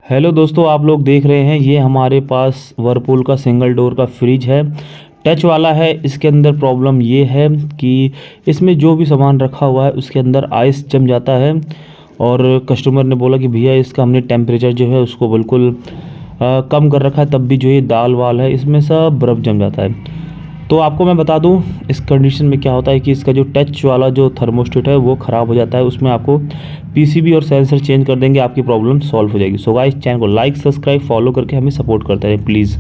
Hello दोस्तों, आप लोग देख रहे हैं ये हमारे पास वर्लपूल का सिंगल डोर का फ्रिज है। टच वाला है। इसके अंदर प्रॉब्लम ये है कि इसमें जो भी सामान रखा हुआ है उसके अंदर आइस जम जाता है। और कस्टमर ने बोला कि भैया इसका हमने टेम्परेचर जो है उसको बिल्कुल कम कर रखा है, तब भी जो ये दाल वाल है इसमें सब बर्फ़ जम जाता है। तो आपको मैं बता दूं इस कंडीशन में क्या होता है कि इसका जो टच वाला जो थर्मोस्टेट है वो ख़राब हो जाता है। उसमें आपको पीसीबी और सेंसर चेंज कर देंगे, आपकी प्रॉब्लम सॉल्व हो जाएगी। सो गाइस, चैनल को लाइक सब्सक्राइब फॉलो करके हमें सपोर्ट करते रहें प्लीज़।